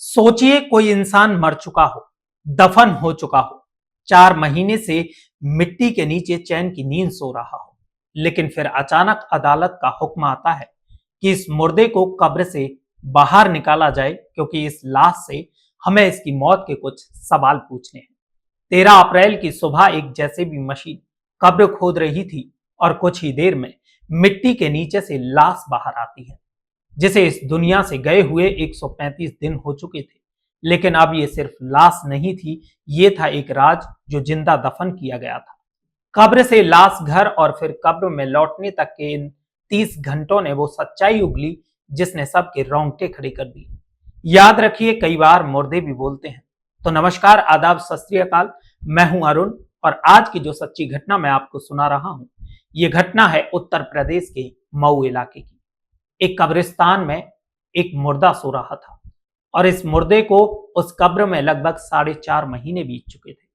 सोचिए कोई इंसान मर चुका हो, दफन हो चुका हो, 4 महीने से मिट्टी के नीचे चैन की नींद सो रहा हो, लेकिन फिर अचानक अदालत का हुक्म आता है कि इस मुर्दे को कब्र से बाहर निकाला जाए क्योंकि इस लाश से हमें इसकी मौत के कुछ सवाल पूछने हैं। 13 अप्रैल की सुबह एक जेसीबी मशीन कब्र खोद रही थी और कुछ ही देर में मिट्टी के नीचे से लाश बाहर आती है, जिसे इस दुनिया से गए हुए 135 दिन हो चुके थे। लेकिन अब ये सिर्फ लाश नहीं थी, ये था एक राज जो जिंदा दफन किया गया था। कब्र से लाश घर और फिर कब्र में लौटने तक के इन 30 घंटों ने वो सच्चाई उगली जिसने सबके रोंगटे खड़े कर दिए। याद रखिए, कई बार मुर्दे भी बोलते हैं। तो नमस्कार, आदाब, सत श्री अकाल। मैं हूं अरुण और आज की जो सच्ची घटना मैं आपको सुना रहा हूं, ये घटना है उत्तर प्रदेश के मऊ इलाके की। एक कब्रिस्तान में एक मुर्दा सो रहा था और इस मुर्दे को उस कब्र में लगभग 4.5 महीने बीत चुके थे।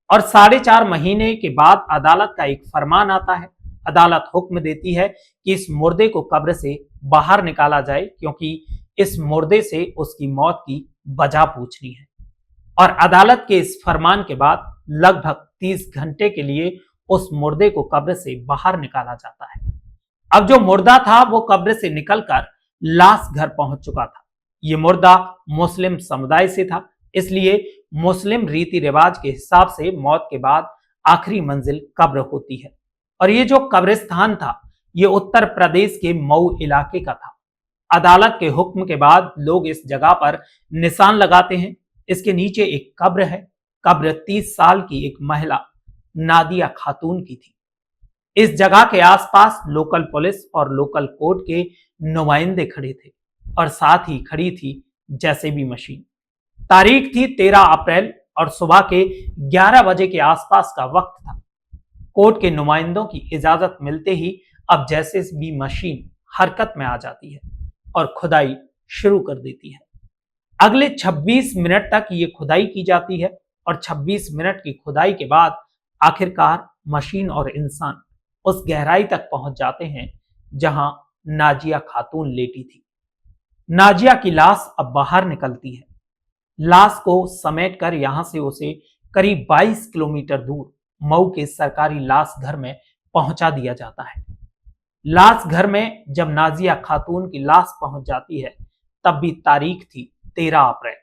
और 4.5 महीने के बाद अदालत का एक फरमान आता है। अदालत हुक्म देती है कि इस मुर्दे को कब्र से बाहर निकाला जाए क्योंकि इस मुर्दे से उसकी मौत की वजह पूछनी है। और अदालत के इस फरमान के बाद लगभग 30 घंटे के लिए उस मुर्दे को कब्र से बाहर निकाला जाता है। अब जो मुर्दा था वो कब्र से निकलकर लाश घर पहुंच चुका था। ये मुर्दा मुस्लिम समुदाय से था, इसलिए मुस्लिम रीति रिवाज के हिसाब से मौत के बाद आखिरी मंजिल कब्र होती है। और ये जो कब्रिस्तान था, ये उत्तर प्रदेश के मऊ इलाके का था। अदालत के हुक्म के बाद लोग इस जगह पर निशान लगाते हैं। इसके नीचे एक कब्र है। कब्र 30 साल की एक महिला नादिया खातून की थी। इस जगह के आसपास लोकल पुलिस और लोकल कोर्ट के नुमाइंदे खड़े थे और साथ ही खड़ी थी जेसीबी मशीन। तारीख थी 13 अप्रैल और सुबह के 11 बजे के आसपास का वक्त था। कोर्ट के नुमाइंदों की इजाजत मिलते ही अब जेसीबी मशीन हरकत में आ जाती है और खुदाई शुरू कर देती है। अगले 26 मिनट तक ये खुदाई की जाती है और 26 मिनट की खुदाई के बाद आखिरकार मशीन और इंसान उस गहराई तक पहुंच जाते हैं जहां नाजिया खातून लेटी थी। नाजिया की लाश अब बाहर निकलती है। लाश को समेटकर यहां से उसे करीब 22 किलोमीटर दूर मऊ के सरकारी लाश घर में पहुंचा दिया जाता है। लाश घर में जब नाजिया खातून की लाश पहुंच जाती है, तब भी तारीख थी 13 अप्रैल,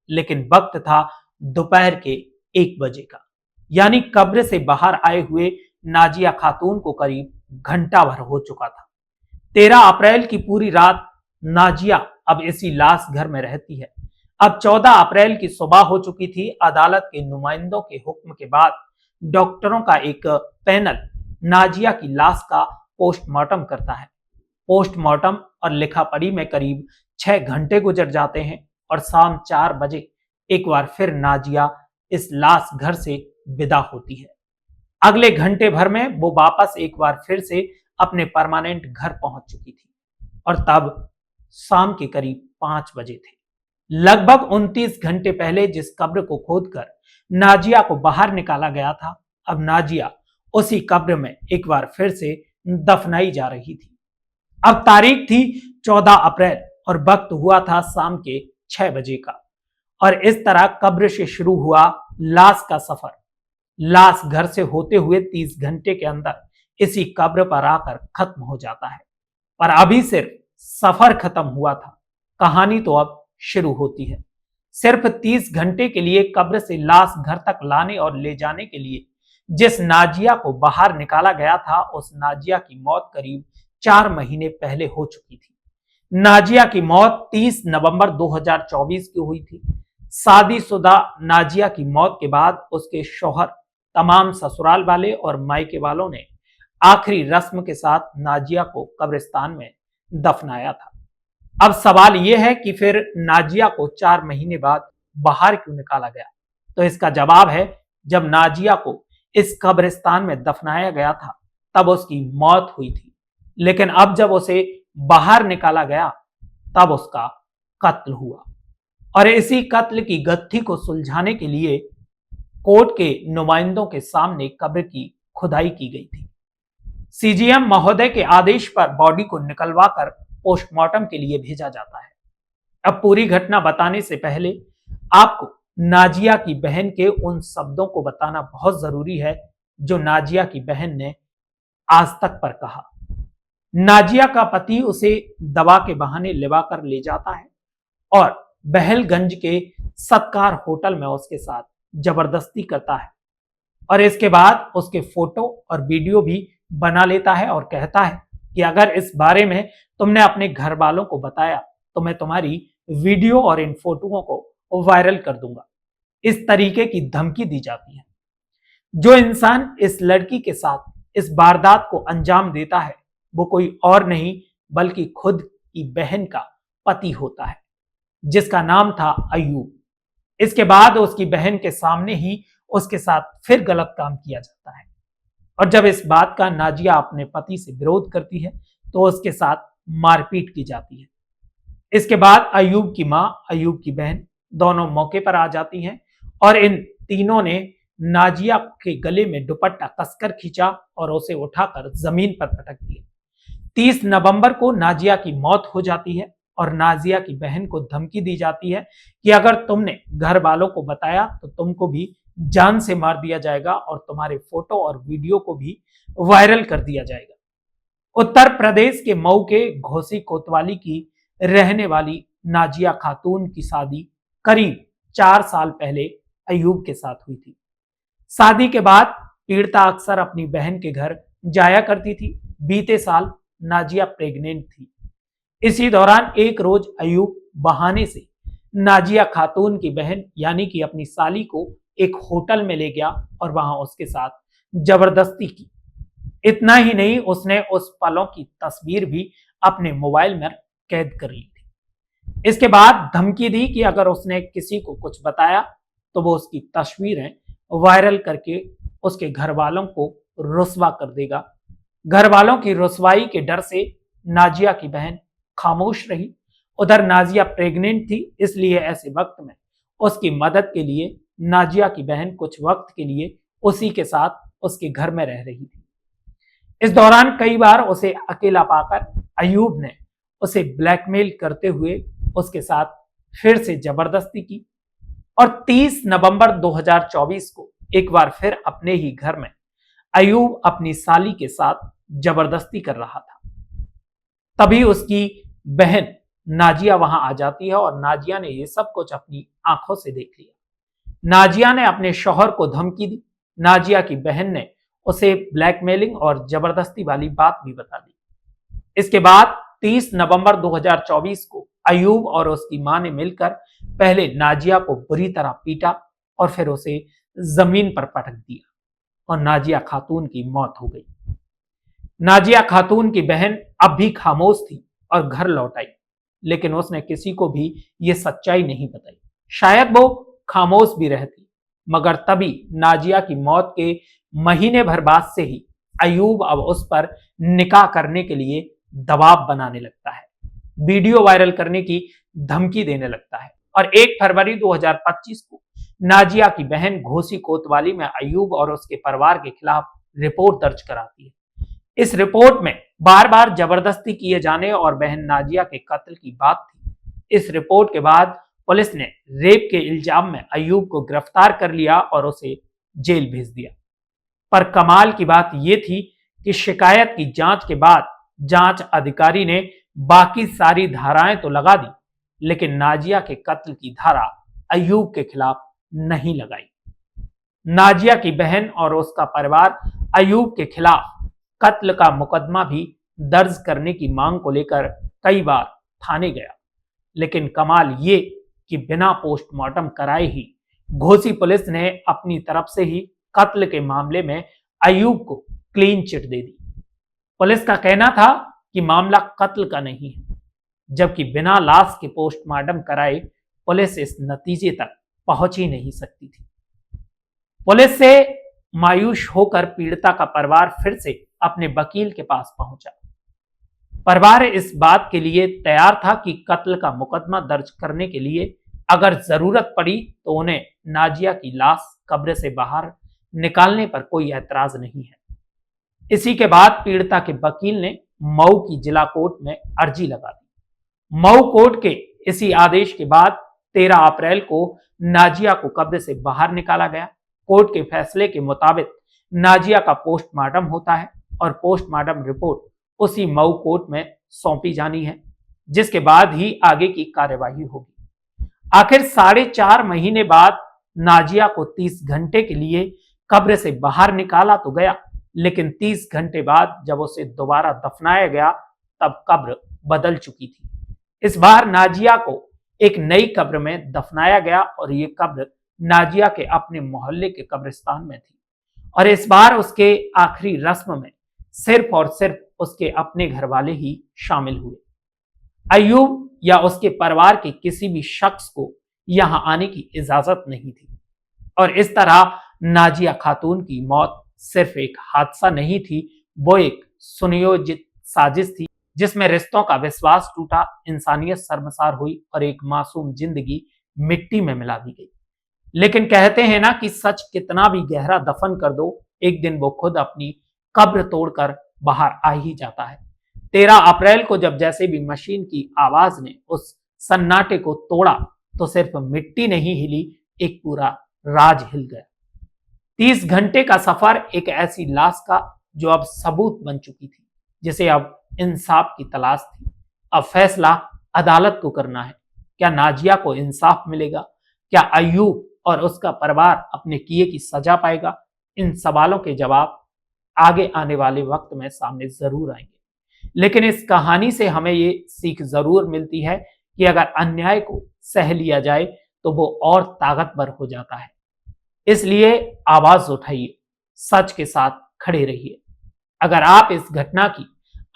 लेकिन वक्त था दोपहर के 1 बजे का। यानी कब्र से बाहर आए हुए नाजिया खातून को करीब घंटा भर हो चुका था। 13 अप्रैल की पूरी रात नाजिया अब इसी लाश घर में रहती है। अब 14 अप्रैल की सुबह हो चुकी थी। अदालत के नुमाइंदों के हुक्म के बाद डॉक्टरों का एक पैनल नाजिया की लाश का पोस्टमार्टम करता है। पोस्टमार्टम और लिखा पढ़ी में करीब 6 घंटे गुजर जाते हैं और शाम 4 बजे एक बार फिर नाजिया इस लाश घर से विदा होती है। अगले घंटे भर में वो वापस एक बार फिर से अपने परमानेंट घर पहुंच चुकी थी और तब शाम के करीब 5 बजे थे। लगभग 29 घंटे पहले जिस कब्र को खोदकर नाजिया को बाहर निकाला गया था, अब नाजिया उसी कब्र में एक बार फिर से दफनाई जा रही थी। अब तारीख थी 14 अप्रैल और वक्त हुआ था शाम के 6 बजे का। और इस तरह कब्र से शुरू हुआ लाश का सफर लाश घर से होते हुए 30 घंटे के अंदर इसी कब्र पर आकर खत्म हो जाता है। पर अभी सिर्फ सफर खत्म हुआ था, कहानी तो अब शुरू होती है। सिर्फ 30 घंटे के लिए कब्र से लाश घर तक लाने और ले जाने के लिए जिस नाजिया को बाहर निकाला गया था, उस नाजिया की मौत करीब 4 महीने पहले हो चुकी थी। नाजिया की मौत 30 नवंबर 2024 की हुई थी। शादीशुदा नाजिया की मौत के बाद उसके शौहर, तमाम ससुराल वाले और मायके वालों ने आखिरी रस्म के साथ नाजिया को कब्रिस्तान में दफनाया था। अब सवाल यह है कि फिर नाजिया को 4 महीने बाद बाहर क्यों निकाला गया? तो इसका जवाब है, जब नाजिया को इस कब्रिस्तान में दफनाया गया था तब उसकी मौत हुई थी, लेकिन अब जब उसे बाहर निकाला गया तब उसका कत्ल हुआ। और इसी कत्ल की गत्थी को सुलझाने के लिए कोर्ट के नुमाइंदों के सामने कब्र की खुदाई की गई थी। सीजीएम महोदय के आदेश पर बॉडी को निकलवाकर पोस्टमार्टम के लिए भेजा जाता है। अब पूरी घटना बताने से पहले आपको नाजिया की बहन के उन शब्दों को बताना बहुत जरूरी है जो नाजिया की बहन ने आज तक पर कहा। नाजिया का पति उसे दवा के बहाने लिवा कर ले जाता है और बहलगंज के सत्कार होटल में उसके साथ जबरदस्ती करता है और इसके बाद उसके फोटो और वीडियो भी बना लेता है और कहता है कि अगर इस बारे में तुमने अपने घर वालों को बताया तो मैं तुम्हारी वीडियो और इन फोटोओं को वायरल कर दूंगा। इस तरीके की धमकी दी जाती है। जो इंसान इस लड़की के साथ इस वारदात को अंजाम देता है वो कोई और नहीं बल्कि खुद की बहन का पति होता है जिसका नाम था अयूब। इसके बाद उसकी बहन के सामने ही उसके साथ फिर गलत काम किया जाता है और जब इस बात का नाजिया अपने पति से विरोध करती है तो उसके साथ मारपीट की जाती है। इसके बाद अयूब की मां, अयूब की बहन दोनों मौके पर आ जाती हैं और इन तीनों ने नाजिया के गले में दुपट्टा कसकर खींचा और उसे उठाकर जमीन पर पटक दिया। 30 नवंबर को नाजिया की मौत हो जाती है और नाजिया की बहन को धमकी दी जाती है कि अगर तुमने घर वालों को बताया तो तुमको भी जान से मार दिया जाएगा और तुम्हारे फोटो और वीडियो को भी वायरल कर दिया जाएगा। उत्तर प्रदेश के मऊ के घोसी कोतवाली की रहने वाली नाजिया खातून की शादी करीब 4 साल पहले अयूब के साथ हुई थी। शादी के बाद पीड़िता अक्सर अपनी बहन के घर जाया करती थी। बीते साल नाजिया प्रेग्नेंट थी। इसी दौरान एक रोज अयूब बहाने से नाजिया खातून की बहन यानी कि अपनी साली को एक होटल में ले गया और वहां उसके साथ जबरदस्ती की। इतना ही नहीं, उसने उस पलों की तस्वीर भी अपने मोबाइल में कैद कर ली थी। इसके बाद धमकी दी कि अगर उसने किसी को कुछ बताया तो वो उसकी तस्वीरें वायरल करके उसके घर वालों को रुस्वा कर देगा। घर वालों की रुसवाई के डर से नाजिया की बहन खामोश रही। उधर नाजिया प्रेग्नेंट थी, इसलिए ऐसे वक्त में उसकी मदद के लिए नाजिया की बहन कुछ वक्त के लिए उसी के साथ उसके घर में रह रही थी। इस दौरान कई बार उसे अकेला पाकर अयूब ने उसे ब्लैकमेल करते हुए उसके साथ फिर से जबरदस्ती की और 30 नवंबर 2024 को एक बार फिर अपने ही घर में अयूब अपनी साली के साथ जबरदस्ती कर रहा था। तभी उसकी बहन नाजिया वहां आ जाती है और नाजिया ने यह सब कुछ अपनी आंखों से देख लिया। नाजिया ने अपने शौहर को धमकी दी। नाजिया की बहन ने उसे ब्लैकमेलिंग और जबरदस्ती वाली बात भी बता दी। इसके बाद 30 नवंबर 2024 को अयूब और उसकी मां ने मिलकर पहले नाजिया को बुरी तरह पीटा और फिर उसे जमीन पर पटक दिया और नाजिया खातून की मौत हो गई। नाजिया खातून की बहन अब भी खामोश थी और घर लौट आई, लेकिन उसने किसी को भी ये सच्चाई नहीं बताई। शायद वो खामोश भी रहती, मगर तभी नाजिया की मौत के महीने भर बाद से ही अयूब अब उस पर निकाह करने के लिए दबाव बनाने लगता है, वीडियो वायरल करने की धमकी देने लगता है और 1 फरवरी 2025 को नाजिया की बहन घोसी कोतवाली में अयूब और उसके परिवार के खिलाफ रिपोर्ट दर्ज कराती है। इस रिपोर्ट में बार बार जबरदस्ती किए जाने और बहन नाजिया के कत्ल की बात थी। इस रिपोर्ट के बाद पुलिस ने रेप के इल्जाम में अयूब को गिरफ्तार कर लिया और उसे जेल भेज दिया। पर कमाल की बात यह थी कि शिकायत की जांच के बाद जांच अधिकारी ने बाकी सारी धाराएं तो लगा दी, लेकिन नाजिया के कत्ल की धारा अयूब के खिलाफ नहीं लगाई। नाजिया की बहन और उसका परिवार अयूब के खिलाफ कत्ल का मुकदमा भी दर्ज करने की मांग को लेकर कई बार थाने गया, लेकिन कमाल ये कि बिना पोस्टमार्टम कराए ही घोसी पुलिस ने अपनी तरफ से ही कत्ल के मामले में अयूब को क्लीन चिट दे दी। पुलिस का कहना था कि मामला कत्ल का नहीं है, जबकि बिना लाश के पोस्टमार्टम कराए पुलिस इस नतीजे तक पहुंच ही नहीं सकती थी। पुलिस से मायूस होकर पीड़िता का परिवार फिर से अपने वकील के पास पहुंचा। परिवार इस बात के लिए तैयार था कि कत्ल का मुकदमा दर्ज करने के लिए अगर जरूरत पड़ी तो उन्हें नाजिया की लाश कब्र से बाहर निकालने पर कोई ऐतराज नहीं है। इसी के बाद पीड़िता के वकील ने मऊ की जिला कोर्ट में अर्जी लगा दी। मऊ कोर्ट के इसी आदेश के बाद 13 अप्रैल को नाजिया को कब्र से बाहर निकाला गया। कोर्ट के फैसले के मुताबिक नाजिया का पोस्टमार्टम होता है और पोस्टमार्टम रिपोर्ट उसी मऊ कोर्ट में सौंपी जानी है, जिसके बाद ही आगे की कार्यवाही होगी। आखिर 4.5 महीने बाद नाजिया को 30 घंटे के लिए कब्र से बाहर निकाला तो गया, लेकिन 30 घंटे बाद जब उसे दोबारा दफनाया गया तब कब्र बदल चुकी थी। इस बार नाजिया को एक नई कब्र में दफनाया गया और ये कब्र नाजिया के अपने मोहल्ले के कब्रिस्तान में थी और इस बार उसके आखिरी रस्म में सिर्फ और सिर्फ उसके अपने घर वाले ही शामिल हुए। अयूब या उसके परिवार के किसी भी शख्स को यहां आने की इजाजत नहीं थी और इस तरह नाजिया खातून की मौत सिर्फ एक हादसा नहीं थी, वो एक सुनियोजित साजिश थी जिसमें रिश्तों का विश्वास टूटा, इंसानियत शर्मसार हुई और एक मासूम जिंदगी मिट्टी में मिला दी गई। लेकिन कहते हैं ना कि सच कितना भी गहरा दफन कर दो, एक दिन वो खुद अपनी कब्र तोड़कर बाहर आ ही जाता है। 13 अप्रैल को जब जैसे भी मशीन की आवाज ने उस सन्नाटे को तोड़ा तो सिर्फ मिट्टी नहीं हिली, एक पूरा राज हिल गया। 30 घंटे का सफर एक ऐसी लाश का जो अब सबूत बन चुकी थी, जिसे अब इंसाफ की तलाश थी। अब फैसला अदालत को करना है। क्या नाजिया को इंसाफ मिलेगा? क्या अयूब और उसका परिवार अपने किए की सजा पाएगा? इन सवालों के जवाब आगे आने वाले वक्त में सामने जरूर आएंगे, लेकिन इस कहानी से हमें ये सीख जरूर मिलती है कि अगर अन्याय को सह लिया जाए तो वो और ताकतवर हो जाता है। इसलिए आवाज उठाइए, सच के साथ खड़े रहिए। अगर आप इस घटना की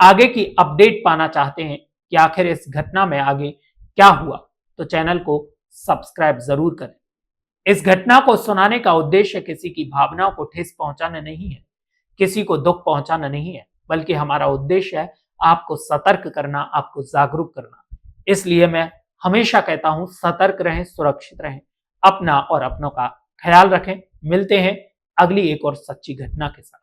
आगे की अपडेट पाना चाहते हैं कि आखिर इस घटना में आगे क्या हुआ, तो चैनल को सब्सक्राइब जरूर करें। इस घटना को सुनाने का उद्देश्य किसी की भावनाओं को ठेस पहुंचाना नहीं है, किसी को दुख पहुंचाना नहीं है, बल्कि हमारा उद्देश्य है आपको सतर्क करना, आपको जागरूक करना। इसलिए मैं हमेशा कहता हूं, सतर्क रहें, सुरक्षित रहें, अपना और अपनों का ख्याल रखें। मिलते हैं अगली एक और सच्ची घटना के साथ।